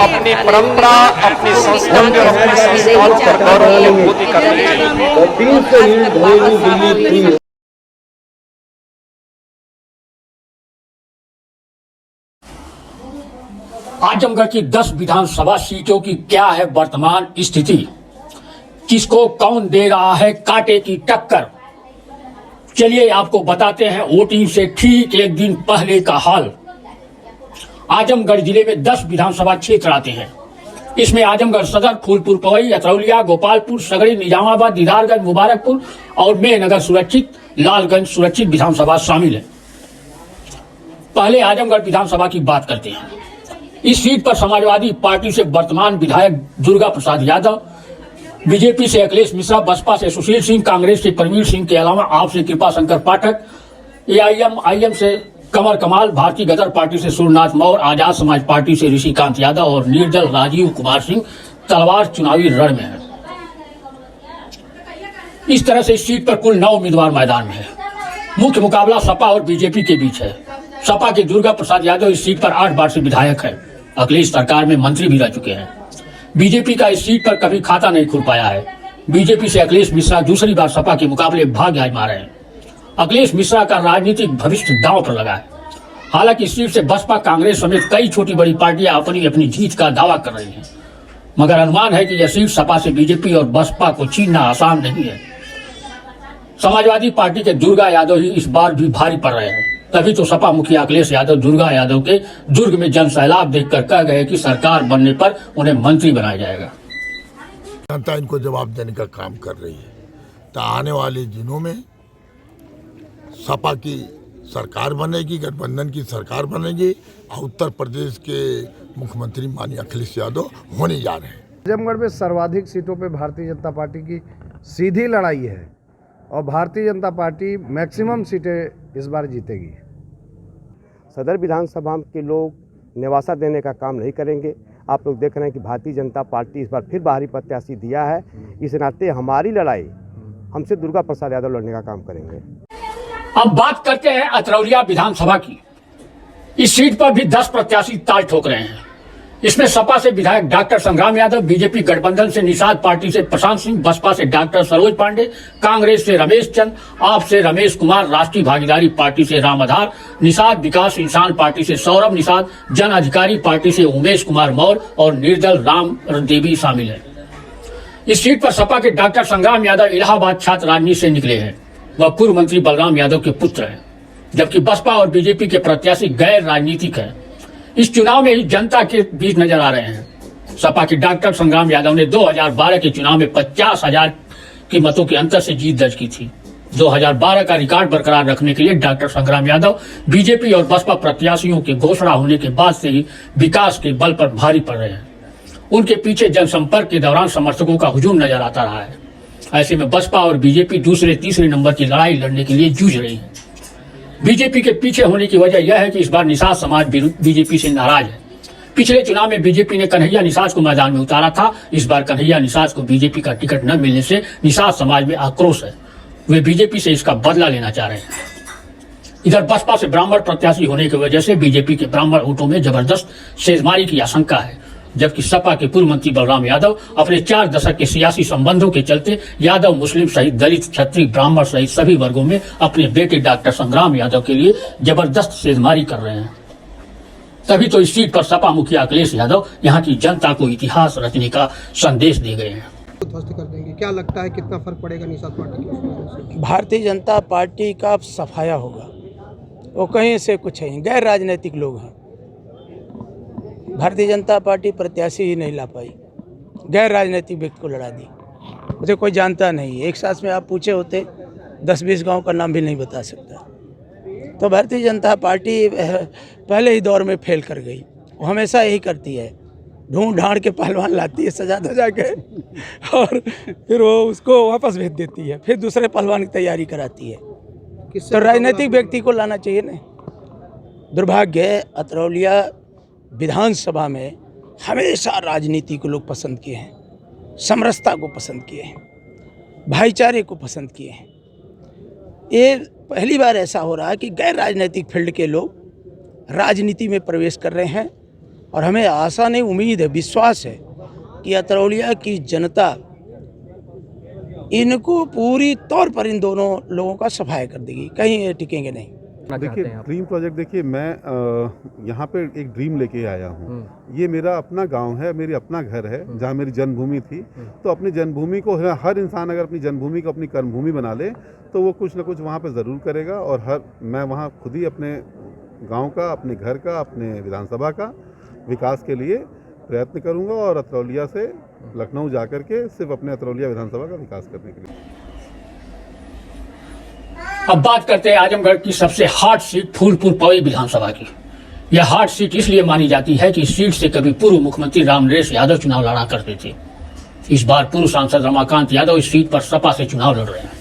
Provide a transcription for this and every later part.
अपनी परंपरा, अपनी संस्कृति और अपने संस्कारों पर गौरव की अनुभूति करनी चाहिए। आजमगढ़ की 10 विधानसभा सीटों की क्या है वर्तमान स्थिति, किसको कौन दे रहा है कांटे की टक्कर, चलिए आपको बताते हैं वोटिंग से ठीक एक दिन पहले का हाल। आजमगढ़ जिले में 10 विधानसभा क्षेत्र आते हैं। इसमें आजमगढ़ सदर, फूलपुर पवई, अतरौलिया, गोपालपुर, सगड़ी, निजामाबाद, दीदारगंज, मुबारकपुर और मेहनगर सुरक्षित, लालगंज सुरक्षित विधानसभा शामिल है। पहले आजमगढ़ विधानसभा की बात करते हैं। इस सीट पर समाजवादी पार्टी से वर्तमान विधायक दुर्गा प्रसाद यादव, बीजेपी से अखिलेश मिश्रा, बसपा से सुशील सिंह, कांग्रेस से परवीर सिंह के अलावा आप से कृपा शंकर पाठक, AIM से कमर कमाल, भारतीय गदर पार्टी से सूर्यनाथ मौर्य, आजाद समाज पार्टी से ऋषिकांत यादव और निर्दल राजीव कुमार सिंह तलवार चुनावी रण में है। इस तरह से इस सीट पर कुल 9 उम्मीदवार मैदान में है। मुख्य मुकाबला सपा और बीजेपी के बीच है। सपा के दुर्गा प्रसाद यादव इस सीट पर 8 बार से विधायक है, अखिलेश सरकार में मंत्री भी रह चुके हैं। बीजेपी का इस सीट पर कभी खाता नहीं खुल पाया है। बीजेपी से अखिलेश मिश्रा दूसरी बार सपा के मुकाबले भाग्य आजमा रहे हैं। अखिलेश मिश्रा का राजनीतिक भविष्य दांव पर लगा है। हालांकि इस सीट से बसपा, कांग्रेस समेत कई छोटी बड़ी पार्टियां अपनी अपनी जीत का दावा कर रही हैं, मगर अनुमान है कि यह सीट सपा से बीजेपी और बसपा को छीनना आसान नहीं है। समाजवादी पार्टी के दुर्गा यादव ही इस बार भी भारी पड़ रहे हैं। तभी तो सपा मुखिया अखिलेश यादव दुर्गा यादव के दुर्ग में जन सैलाब देखकर कह गए कि सरकार बनने पर उन्हें मंत्री बनाया जाएगा। जनता इनको जवाब देने का काम कर रही है। तो आने वाले दिनों में सपा की सरकार बनेगी, गठबंधन की सरकार बनेगी और उत्तर प्रदेश के मुख्यमंत्री माननीय अखिलेश यादव होने जा रहे हैं। आजमगढ़ में सर्वाधिक सीटों पे भारतीय जनता पार्टी की सीधी लड़ाई है और भारतीय जनता पार्टी मैक्सिमम सीटें इस बार जीतेगी। सदर विधानसभा के लोग निवासा देने का काम नहीं करेंगे। आप लोग देख रहे हैं कि भारतीय जनता पार्टी इस बार फिर बाहरी प्रत्याशी दिया है। इस नाते हमारी लड़ाई हमसे दुर्गा प्रसाद यादव लड़ने का काम करेंगे। अब बात करते हैं अतरौलिया विधानसभा की। इस सीट पर भी 10 प्रत्याशी ताल ठोक रहे हैं। इसमें सपा से विधायक डॉक्टर संग्राम यादव, बीजेपी गठबंधन से निषाद पार्टी से प्रशांत सिंह, बसपा से डॉक्टर सरोज पांडे, कांग्रेस से रमेश चंद, आप से रमेश कुमार, राष्ट्रीय भागीदारी पार्टी से राम आधार, निषाद विकास इंसान पार्टी से सौरभ निषाद, जन अधिकारी पार्टी से उमेश कुमार मौर्य और निर्दल राम देवी शामिल है। इस सीट पर सपा के डॉक्टर संग्राम यादव इलाहाबाद छात्र राजनीति से निकले हैं। वह पूर्व मंत्री बलराम यादव के पुत्र हैं, जबकि बसपा और बीजेपी के प्रत्याशी गैर राजनीतिक हैं। इस चुनाव में ही जनता के बीच नजर आ रहे हैं। सपा के डॉक्टर संग्राम यादव ने 2012 के चुनाव में 50,000 के मतों के अंतर से जीत दर्ज की थी। 2012 का रिकॉर्ड बरकरार रखने के लिए डॉक्टर संग्राम यादव बीजेपी और बसपा प्रत्याशियों के घोषणा होने के बाद से ही विकास के बल पर भारी पड़ रहे हैं। उनके पीछे जनसंपर्क के दौरान समर्थकों का हुजूम नजर आता रहा है। ऐसे में बसपा और बीजेपी दूसरे तीसरे नंबर की लड़ाई लड़ने के लिए जूझ रही है। बीजेपी के पीछे होने की वजह यह है कि इस बार निषाद समाज बीजेपी से नाराज है। पिछले चुनाव में बीजेपी ने कन्हैया निषाद को मैदान में उतारा था। इस बार कन्हैया निषाद को बीजेपी का टिकट न मिलने से निषाद समाज में आक्रोश है। वे बीजेपी से इसका बदला लेना चाह रहे हैं। इधर बसपा से ब्राह्मण प्रत्याशी होने की वजह से बीजेपी के ब्राह्मण वोटों में जबरदस्त सेजमारी की आशंका है, जबकि सपा के पूर्व मंत्री बलराम यादव अपने 4 दशक के सियासी संबंधों के चलते यादव मुस्लिम सहित दलित, क्षत्रिय, ब्राह्मण सहित सभी वर्गों में अपने बेटे डॉक्टर संग्राम यादव के लिए जबरदस्त सेधमारी कर रहे हैं। तभी तो इस सीट पर सपा मुखिया अखिलेश यादव यहाँ की जनता को इतिहास रचने का संदेश दे गए हैं। कर देंगे, क्या लगता है कितना फर्क पड़ेगा निषाद पार्टी के? भारतीय जनता पार्टी का सफाया होगा। वो कहीं से कुछ है, गैर राजनीतिक लोग हैं। भारतीय जनता पार्टी प्रत्याशी ही नहीं ला पाई, गैर राजनीतिक व्यक्ति को लड़ा दी। मुझे कोई जानता नहीं, एक साथ में आप पूछे होते 10-20 गांव का नाम भी नहीं बता सकता। तो भारतीय जनता पार्टी पहले ही दौर में फेल कर गई। वो हमेशा यही करती है, ढूंढ ढांड के पहलवान लाती है सजा धजा के और फिर वो उसको वापस भेज देती है, फिर दूसरे पहलवान की तैयारी कराती है। तो राजनीतिक व्यक्ति को लाना चाहिए ना। दुर्भाग्य है, अतरौलिया विधानसभा में हमेशा राजनीति को लोग पसंद किए हैं, समरसता को पसंद किए हैं, भाईचारे को पसंद किए हैं। ये पहली बार ऐसा हो रहा है कि गैर राजनीतिक फील्ड के लोग राजनीति में प्रवेश कर रहे हैं और हमें आशा नहीं, उम्मीद है, विश्वास है कि अतरौलिया की जनता इनको पूरी तौर पर इन दोनों लोगों का सफाया कर देगी, कहीं ये टिकेंगे नहीं। देखिए ड्रीम प्रोजेक्ट, देखिए मैं यहाँ पे एक ड्रीम लेके आया हूँ। ये मेरा अपना गांव है, मेरी अपना घर है जहाँ मेरी जन्मभूमि थी। तो अपनी जन्मभूमि को हर इंसान अगर अपनी जन्मभूमि को अपनी कर्मभूमि बना ले तो वो कुछ ना कुछ वहाँ पे ज़रूर करेगा। और मैं वहाँ खुद ही अपने गांव का, अपने घर का, अपने विधानसभा का विकास के लिए प्रयत्न करूँगा और अतरौलिया से लखनऊ जा कर के सिर्फ अपने अतरौलिया विधानसभा का विकास करने के लिए। अब बात करते हैं आजमगढ़ की सबसे हॉट सीट फूलपुर पवई विधानसभा की। यह हॉट सीट इसलिए मानी जाती है कि इस सीट से कभी पूर्व मुख्यमंत्री रामनरेश यादव चुनाव लड़ा करते थे। इस बार पूर्व सांसद रमाकांत यादव इस सीट पर सपा से चुनाव लड़ रहे हैं,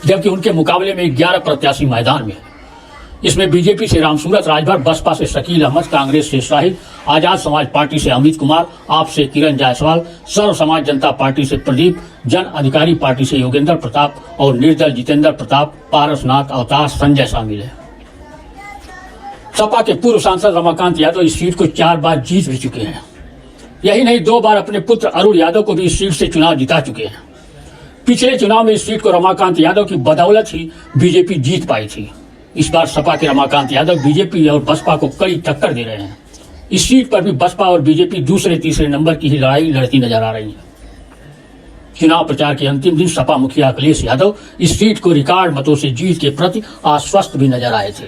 जबकि उनके मुकाबले में 11 प्रत्याशी मैदान में हैं। इसमें बीजेपी से रामसूरत राजभर, बसपा से शकील अहमद, कांग्रेस से शाहिद, आजाद समाज पार्टी से अमित कुमार, आप से किरण जायसवाल, सर्व समाज जनता पार्टी से प्रदीप, जन अधिकारी पार्टी से योगेंद्र प्रताप और निर्दल जितेंद्र प्रताप, पारसनाथ अवतार, संजय शामिल है। सपा के पूर्व सांसद रमाकांत यादव इस सीट को 4 बार जीत भी चुके हैं। यही नहीं, 2 बार अपने पुत्र अरुण यादव को भी इस सीट से चुनाव जिता चुके हैं। पिछले चुनाव में इस सीट को रमाकांत यादव की बदौलत ही बीजेपी जीत पाई थी। इस बार सपा के रमाकांत यादव बीजेपी और बसपा को कड़ी टक्कर दे रहे हैं। इस सीट पर भी बसपा और बीजेपी दूसरे तीसरे नंबर की ही लड़ाई लड़ती नजर आ रही है। चुनाव प्रचार के अंतिम दिन सपा मुखिया अखिलेश यादव इस सीट को रिकॉर्ड मतों से जीत के प्रति आश्वस्त भी नजर आए थे।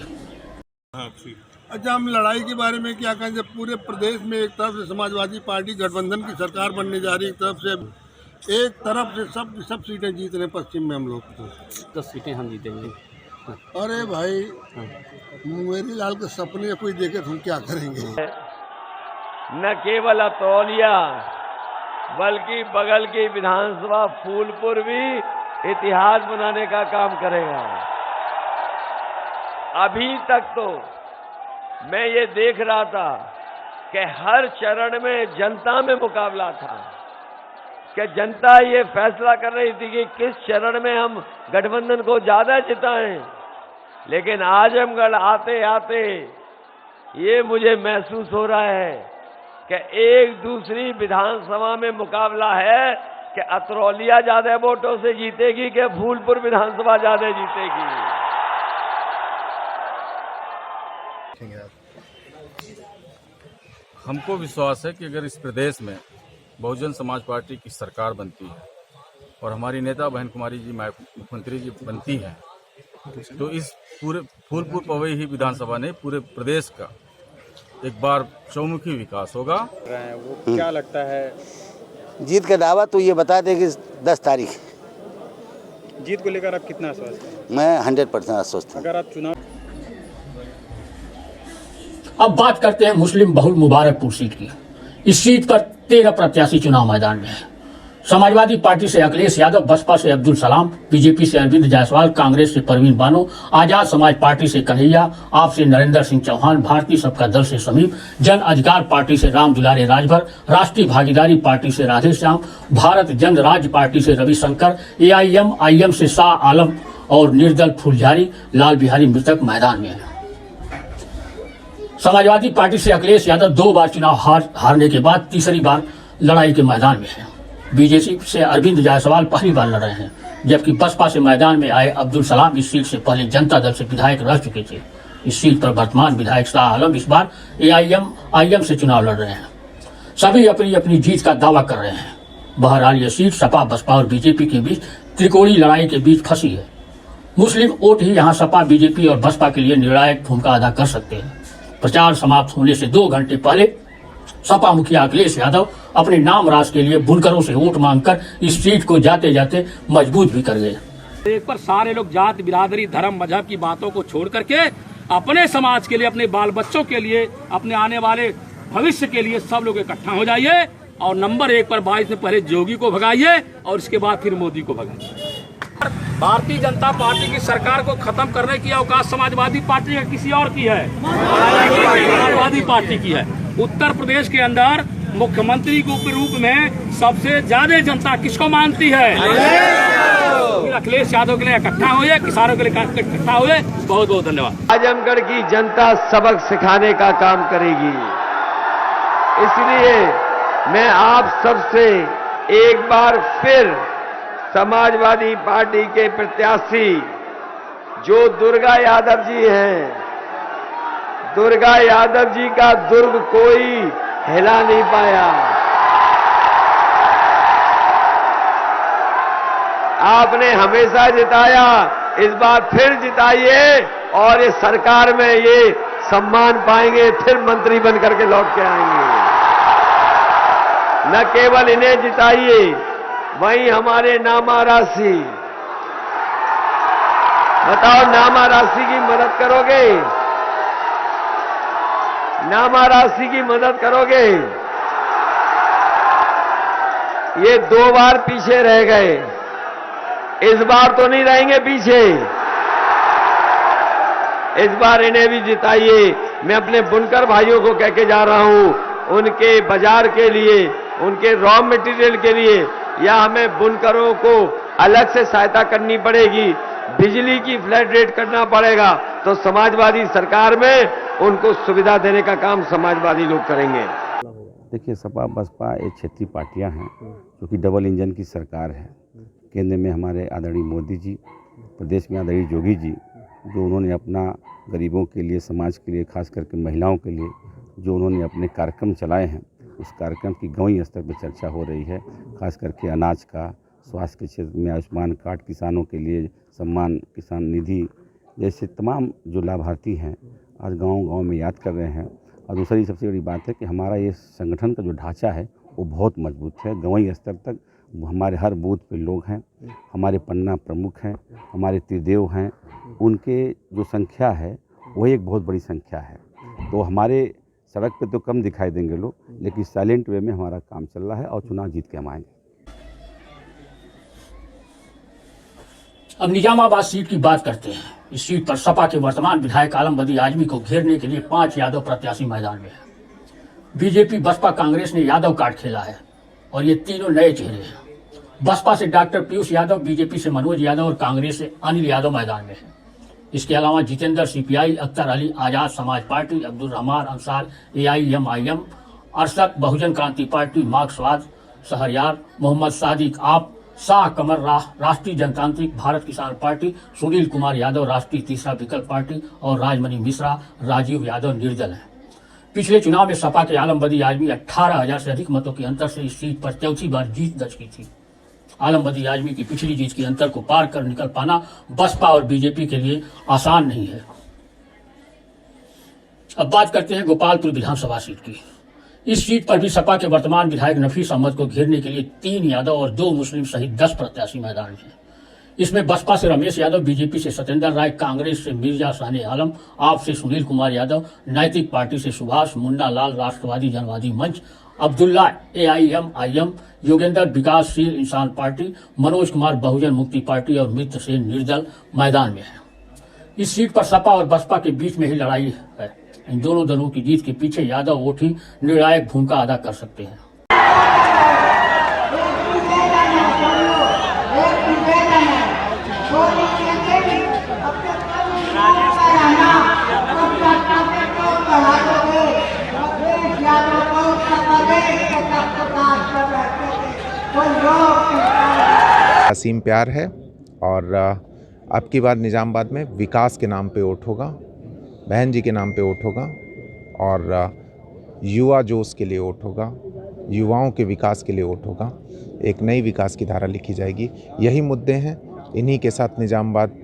अच्छा, हम लड़ाई के बारे में क्या कहें, जब पूरे प्रदेश में एक तरफ से समाजवादी पार्टी गठबंधन की सरकार बनने जा रही है, एक तरफ से सब सीटें जीत रहे हैं। पश्चिम में हम लोग 10 सीटें हम जीतेंगे। अरे भाई, मुंगेरी लाल के सपने कोई देखे तो हम क्या करेंगे। न केवल अतरौलिया बल्कि बगल की विधानसभा फूलपुर भी इतिहास बनाने का काम करेगा। अभी तक तो मैं ये देख रहा था कि हर चरण में जनता में मुकाबला था, कि जनता ये फैसला कर रही थी कि किस चरण में हम गठबंधन को ज्यादा जिताएं। लेकिन आजमगढ़ आते आते ये मुझे महसूस हो रहा है कि एक दूसरी विधानसभा में मुकाबला है कि अतरौलिया ज्यादा वोटों से जीतेगी कि फूलपुर विधानसभा ज्यादा जीतेगी। हमको विश्वास है कि अगर इस प्रदेश में बहुजन समाज पार्टी की सरकार बनती है और हमारी नेता बहन कुमारी जी मुख्यमंत्री जी बनती हैं, तो इस पूरे फूलपुर पवई ही विधानसभा ने पूरे प्रदेश का एक बार चौमुखी विकास होगा। वो क्या लगता है जीत का दावा तो ये बता दें कि 10 तारीख जीत को लेकर आप कितना आश्वस्त हैं? मैं 100% आश्वस्त हूँ। अगर आप चुनाव अब बात करते हैं मुस्लिम बहुल मुबारकपुर सीट की। इस सीट पर 13 प्रत्याशी चुनाव मैदान में है। समाजवादी पार्टी से अखिलेश यादव, बसपा से अब्दुल सलाम, बीजेपी से अरविंद जायसवाल, कांग्रेस से परवीन बानो, आजाद समाज पार्टी से कन्हैया, आप से नरेंद्र सिंह चौहान, भारतीय सबका दल से समीम, जन अधिकार पार्टी से राम दुलारे राजभर, राष्ट्रीय भागीदारी पार्टी से राधेश्याम, भारत जन राज्य पार्टी से रविशंकर, AIM से शाह आलम और निर्दल फुलझारी लाल बिहारी मृतक मैदान में है। समाजवादी पार्टी से अखिलेश यादव 2 बार चुनाव हारने के बाद तीसरी बार लड़ाई के मैदान में है। बीजेपी से अरविंद जायसवाल पहली बार लड़ रहे हैं, जबकि बसपा से मैदान में आए अब्दुल सलाम इस सीट से पहले जनता दल से विधायक रह चुके थे। इस सीट पर वर्तमान विधायक शाह आलम इस बार AIM से चुनाव लड़ रहे हैं। सभी अपनी अपनी जीत का दावा कर रहे हैं। बहरहाल यह सीट सपा, बसपा और बीजेपी के बीच त्रिकोणीय लड़ाई के बीच फंसी है। मुस्लिम वोट ही यहाँ सपा, बीजेपी और बसपा के लिए निर्णायक भूमिका अदा कर सकते हैं। प्रचार समाप्त होने से 2 घंटे पहले सपा मुखिया अखिलेश यादव अपने नाम राज के लिए बुनकरों से वोट मांगकर इस सीट को जाते जाते मजबूत भी कर गए। एक पर सारे लोग जात बिरादरी धर्म मजहब की बातों को छोड़ करके अपने समाज के लिए, अपने बाल बच्चों के लिए, अपने आने वाले भविष्य के लिए सब लोग इकट्ठा हो जाइए और नंबर 1 पर 22 में पहले जोगी को भगाइए और इसके बाद फिर मोदी को भगाइए। भारतीय जनता पार्टी की सरकार को खत्म करने की अवकाश समाजवादी पार्टी का किसी और की है, समाजवादी पार्टी की है। उत्तर प्रदेश के अंदर मुख्यमंत्री के रूप में सबसे ज्यादा जनता किसको मानती है? अखिलेश यादव के लिए इकट्ठा हुए, किसानों के लिए इकट्ठा हुए। बहुत बहुत धन्यवाद। आजमगढ़ की जनता सबक सिखाने का काम करेगी। इसलिए मैं आप सबसे एक बार फिर समाजवादी पार्टी के प्रत्याशी जो दुर्गा यादव जी हैं, दुर्गा यादव जी का दुर्ग कोई हिला नहीं पाया। आपने हमेशा जिताया, इस बार फिर जिताइए और इस सरकार में ये सम्मान पाएंगे, फिर मंत्री बनकर के लौट के आएंगे। न केवल इन्हें जिताइए, वहीं हमारे नामा राशि, बताओ नामा राशि की मदद करोगे? नामा राशि की मदद करोगे? ये 2 बार पीछे रह गए, इस बार तो नहीं रहेंगे पीछे। इस बार इन्हें भी जिताइए। मैं अपने बुनकर भाइयों को कह के जा रहा हूं, उनके बाजार के लिए, उनके रॉ मटेरियल के लिए या हमें बुनकरों को अलग से सहायता करनी पड़ेगी, बिजली की फ्लैट रेट करना पड़ेगा, तो समाजवादी सरकार में उनको सुविधा देने का काम समाजवादी लोग करेंगे। देखिए, सपा बसपा एक क्षेत्रीय पार्टियां हैं जो कि डबल इंजन की सरकार है। केंद्र में हमारे आदरणीय मोदी जी, प्रदेश में आदरणीय योगी जी, जो उन्होंने अपना गरीबों के लिए, समाज के लिए, खास करके महिलाओं के लिए जो उन्होंने अपने कार्यक्रम चलाए हैं, उस कार्यक्रम की गांवी स्तर पर चर्चा हो रही है। खास करके अनाज का, स्वास्थ्य के क्षेत्र में आयुष्मान कार्ड, किसानों के लिए सम्मान किसान निधि जैसे तमाम जो लाभार्थी हैं आज गांव-गांव में याद कर रहे हैं। और दूसरी सबसे बड़ी बात है कि हमारा ये संगठन का जो ढांचा है वो बहुत मजबूत है। गांवी स्तर तक हमारे हर बूथ पे लोग हैं, हमारे पन्ना प्रमुख हैं, हमारे त्रिदेव हैं, उनके जो संख्या है वही एक बहुत बड़ी संख्या है। तो हमारे सड़क पे तो कम दिखाई देंगे लोग, लेकिन साइलेंट वे में हमारा काम चल रहा है और चुनाव जीत के हम आएंगे। अब निजामाबाद सीट की बात करते हैं। इस सीट पर सपा के वर्तमान विधायक आलम बदी आजमी को घेरने के लिए 5 यादव प्रत्याशी मैदान में हैं। बीजेपी, बसपा, कांग्रेस ने यादव कार्ड खेला है और ये तीनों नए चेहरे हैं। बसपा से डॉक्टर पीयूष यादव, बीजेपी से मनोज यादव और कांग्रेस से अनिल यादव मैदान में हैं। इसके अलावा जितेंद्र सीपीआई, अख्तर अली आजाद समाज पार्टी, अब्दुल रहमान अंसार AIM, अरशद बहुजन क्रांति पार्टी, मार्क्सवाद सहरयार, मोहम्मद सादिक आप, शाह कमर राष्ट्रीय जनतांत्रिक भारत किसान पार्टी, सुनील कुमार यादव राष्ट्रीय तीसरा विकल्प पार्टी और राजमणि मिश्रा, राजीव यादव निर्दल हैं। पिछले चुनाव में सपा के आलम बदी आजमी 18,000 से अधिक मतों के अंतर से इस सीट पर चौथी बार जीत दर्ज की थी। आलम बदी आजमी की पिछली जीत के अंतर को पार कर निकल पाना बसपा और बीजेपी के लिए आसान नहीं है। अब बात करते हैं गोपालपुर विधानसभा सीट की। इस सीट पर भी सपा के वर्तमान विधायक नफीस अहमद को घेरने के लिए 3 यादव और 2 मुस्लिम सहित 10 प्रत्याशी मैदान में हैं। इसमें बसपा से रमेश यादव, बीजेपी से सत्येंद्र राय, कांग्रेस से मिर्जा साने आलम, आप से सुनील कुमार यादव, नैतिक पार्टी से सुभाष, मुन्ना लाल राष्ट्रवादी जनवादी मंच, अब्दुल्ला AIM, योगेंद्र विकासशील इंसान पार्टी, मनोज कुमार बहुजन मुक्ति पार्टी और मित्र सेन निर्दल मैदान में है। इस सीट पर सपा और बसपा के बीच में ही लड़ाई है। इन दोनों दलों की जीत के पीछे यादव वोट ही निर्णायक भूमिका अदा कर सकते हैं। असीम प्यार है और अब की बार निजामाबाद में विकास के नाम पे वोट होगा, बहन जी के नाम पे वोट होगा और युवा जोश के लिए वोट होगा, युवाओं के विकास के लिए वोट होगा। एक नई विकास की धारा लिखी जाएगी। यही मुद्दे हैं, इन्हीं के साथ निजामाबाद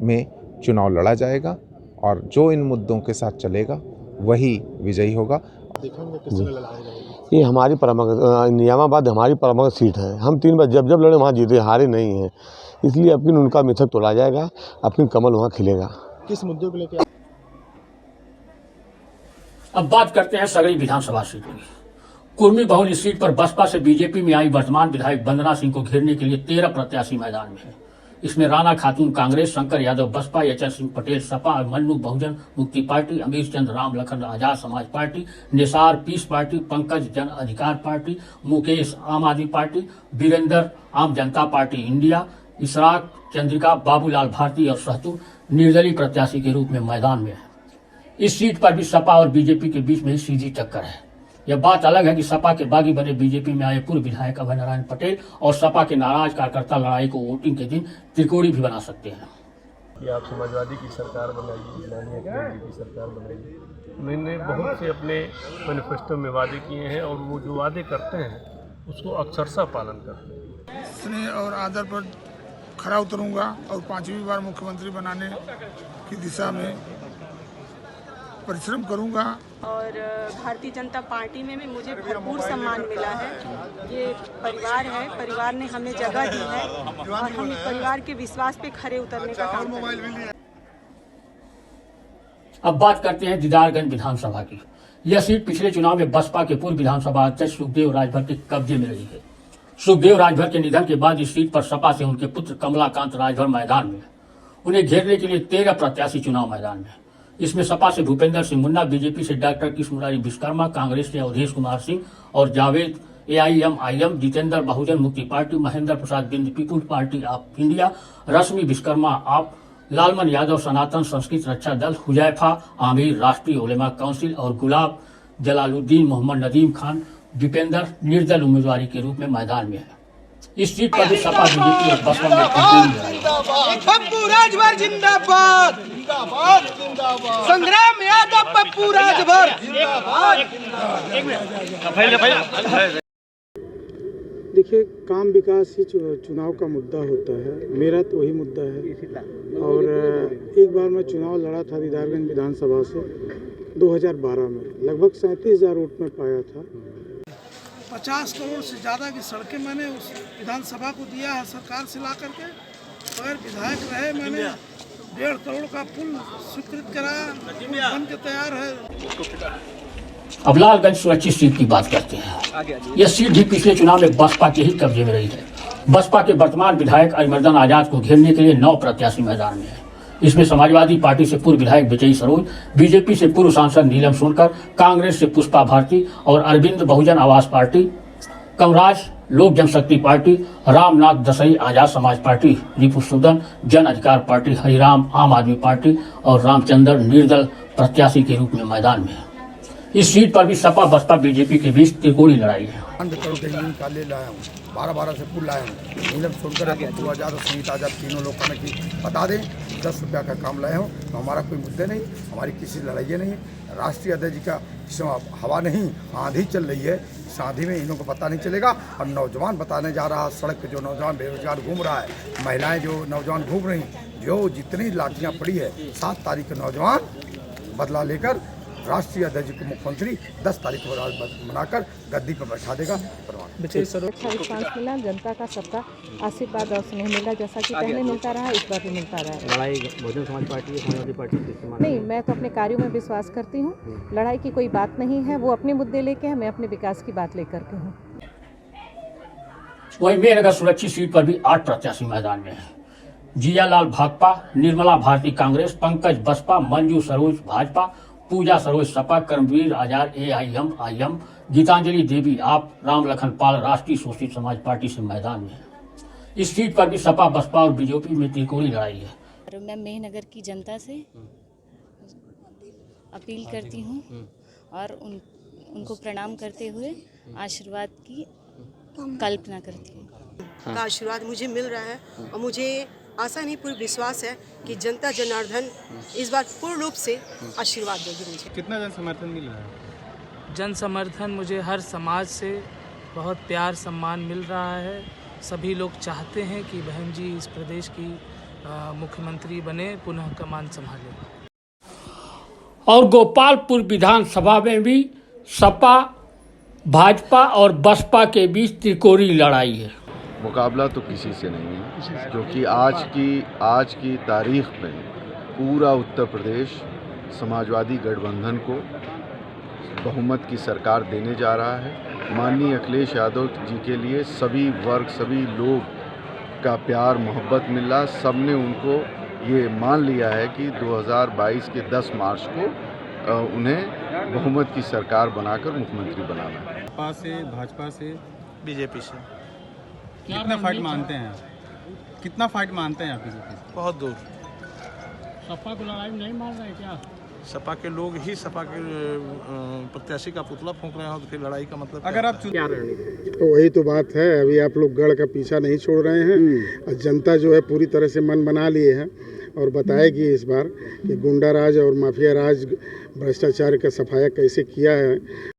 में चुनाव लड़ा जाएगा और जो इन मुद्दों के साथ चलेगा वही विजयी होगा। ये हमारी निजामाबाद हमारी परमगत सीट है। हम 3 बार जब लड़े वहाँ जीते, हारे नहीं हैं। इसलिए अपनी उनका मिथक तोड़ा जाएगा, अपनी कमल वहाँ खिलेगा। किस मुद्दे को लेकर? अब बात करते हैं सगरी विधानसभा सीट की। कुर्मी बहुल इस सीट पर बसपा से बीजेपी में आई वर्तमान विधायक वंदना सिंह को घेरने के लिए 13 प्रत्याशी मैदान में हैं। इसमें Rana Khatoon Congress, Shankar Yadav Basapa, HR Singh Patel Sapa, Mannu Bahujan Mukti party, Amir Chand Ram Lakhan Azad Samaj party, Nisar peace party, Pankaj Jan Adhikar party, Mukesh आम आदमी party, Virendra Aam Janata party India, Ishraq Chandrika, Babulal Bharti और सहतुर निर्दलीय प्रत्याशी के रूप में मैदान में है। इस सीट पर भी सपा और बीजेपी के बीच में सीधी टक्कर है। यह बात अलग है कि सपा के बागी बने बीजेपी में आए पूर्व विधायक अभय नारायण पटेल और सपा के नाराज कार्यकर्ता लड़ाई को वोटिंग के दिन त्रिकोणी भी बना सकते हैं। कि आप समाजवादी की सरकार बनाइए, माननीय मुख्यमंत्री की सरकार बनाइए। मैंने बहुत से अपने मैनिफेस्टो में वादे किए हैं और वो जो वादे करते हैं उसको अक्षरशः पालन करते हैं। स्नेह और आदर पर खरा उतरूंगा और 5वीं बार मुख्यमंत्री बनाने की दिशा में परिश्रम करूंगा। और भारतीय जनता पार्टी में भी मुझे भरपूर सम्मान मिला है। ये परिवार है, परिवार ने हमें जगह दी है और हम परिवार के विश्वास पे खरे उतरने का काम करेंगे। अब बात करते हैं दीदारगंज विधानसभा की। यह सीट पिछले चुनाव में बसपा के पूर्व विधानसभा अध्यक्ष सुखदेव राजभर के कब्जे में रही है। सुखदेव राजभर के निधन के बाद इस सीट पर सपा से उनके पुत्र कमलाकांत राजभर मैदान में। उन्हें घेरने के लिए 13 प्रत्याशी चुनाव मैदान में। इसमें सपा से भूपेंद्र सिंह मुन्ना, बीजेपी से डॉक्टर कृष्ण मुरारी विश्वकर्मा, कांग्रेस से अवधेश कुमार सिंह और Javed, AIM, Jitendra Bahujan Mukti party, Mahendra Prasad Bind people's party of India, Rashmi Vishwakarma AAP, Lalman Yadav सनातन संस्कृत रक्षा दल, हुजैफा आमिर राष्ट्रीय उलेमा काउंसिल और गुलाब जलालुद्दीन मोहम्मद नदीम खान दीपेंद्र निर्दल उम्मीदवारी के रूप में मैदान में है। इस सीट पर भी सपा, बीजेपी और बसपा में पप्पू राजभर जिंदाबाद, संग्राम यादव पप्पू राजभर। देखिए, काम विकास ही चुनाव का मुद्दा होता है। मेरा तो वही मुद्दा है। और एक बार मैं चुनाव लड़ा था दीदारगंज विधानसभा से 2012 में, लगभग 37,000 वोट में पाया था। 50 करोड़ से ज़्यादा की सड़कें मैंने उस विधानसभा को दिया है सरकार से ला करके। अगर विधायक रहे मैंने 1.5 करोड़ का पुल स्वीकृत कराया, पुल बन के तैयार है। अब लालगंज सुरक्षित सीट की बात करते हैं। यह सीट भी पिछले चुनाव में बसपा के ही कब्जे में रही है। बसपा के वर्तमान विधायक अरिमर्दन आजाद को घेरने के लिए 9 प्रत्याशी मैदान में है। इसमें समाजवादी पार्टी से पूर्व विधायक विजयी सरोज, बीजेपी से पूर्व सांसद नीलम सोनकर, कांग्रेस से पुष्पा भारती और अरविंद बहुजन आवास पार्टी, कमराज लोक जनशक्ति पार्टी, रामनाथ दसई आजाद समाज पार्टी, रिपु सूदन जन अधिकार पार्टी, हरिराम आम आदमी पार्टी और रामचंद्र निर्दल प्रत्याशी के रूप में मैदान में है। इस सीट पर भी सपा बसपा बीजेपी के बीच त्रिकोणी लड़ाई है। 12 करोड़ के काले लाया हूँ, 12 से पुल लाया हूँ। नीलम सोनकर आजाद और सुनीत आजाद तीनों लोगों ने की बता दें 10 रुपया का काम लाए हूँ। तो हमारा कोई मुद्दे नहीं, हमारी किसी लड़ाई नहीं। राष्ट्रीय अध्यक्ष जी का हवा नहीं, आंधी चल रही है। इस आंधी में इन्हों को पता नहीं चलेगा। और नौजवान बताने जा रहा, सड़क पे जो नौजवान बेरोजगार घूम रहा है, महिलाएं जो नौजवान घूम रही, जो जितनी लाठियाँ पड़ी है, 7 तारीख को नौजवान बदला लेकर राष्ट्रीय अध्यक्ष को मुख्यमंत्री 10 तारीख को बनाकर गद्दी पर बैठा देगा। अच्छा विश्वास मिला, जनता का सबका आशीर्वाद और स्नेह मिला, जैसा कि पहले मिलता रहा इस बार भी मिलता रहा। लड़ाई बहुजन समाज पार्टी समाजवादी पार्टी नहीं, मैं तो अपने कार्यों में विश्वास करती हूँ। लड़ाई की कोई बात नहीं है। वो अपने मुद्दे लेके है, मैं अपने विकास की बात लेकर के हूँ। वहीं मेरठ सुरक्षित सीट पर भी 8 प्रत्याशी मैदान में है। जियालाल भाकपा, निर्मला भारती कांग्रेस, पंकज बसपा, मंजू सरोज भाजपा, पूजा सरोज सपा, कर्मवीर आजाद AIM, गीतांजलि देवी आप, राम लखन पाल राष्ट्रीय शोषित समाज पार्टी से मैदान में है। इस सीट पर भी सपा बसपा और बीजेपी में त्रिकोणी लड़ाई है। मैं मेहनगर की जनता से अपील करती हूँ और उनको प्रणाम करते हुए आशीर्वाद की कल्पना करती हूँ। का आशीर्वाद मुझे मिल रहा है और मुझे आशा नहीं पूरी विश्वास है कि जनता जनार्दन इस बार पूर्ण रूप से आशीर्वाद देगी मुझे। कितना जन समर्थन मिल रहा है? जन समर्थन मुझे हर समाज से बहुत प्यार सम्मान मिल रहा है। सभी लोग चाहते हैं कि बहन जी इस प्रदेश की मुख्यमंत्री बने, पुनः कमान संभालें। और गोपालपुर विधानसभा में भी सपा भाजपा और बसपा के बीच त्रिकोणी लड़ाई है। मुकाबला तो किसी से नहीं है, क्योंकि आज की तारीख में पूरा उत्तर प्रदेश समाजवादी गठबंधन को बहुमत की सरकार देने जा रहा है। माननीय अखिलेश यादव जी के लिए सभी वर्ग, सभी लोग का प्यार मोहब्बत मिल रहा। सब ने उनको ये मान लिया है कि 2022 के 10 मार्च को उन्हें बहुमत की सरकार बनाकर मुख्यमंत्री बनाना है। सपा से, भाजपा से, बीजेपी से कितना फाइट मानते हैं? कितना फाइट मानते हैं आप बीजेपी से? बहुत दूर। सपा को लड़ाई में नहीं मान रहे क्या? सपा के लोग ही सपा के प्रत्याशी का पुतला फूंक रहे हो तो फिर लड़ाई का मतलब अगर आप क्या रणनीति? तो वही तो बात है, अभी आप लोग गढ़ का पीछा नहीं छोड़ रहे हैं और जनता जो है पूरी तरह से मन बना लिए है और बताएगी इस बार कि गुंडा राज और माफिया राज भ्रष्टाचार का सफाया कैसे किया है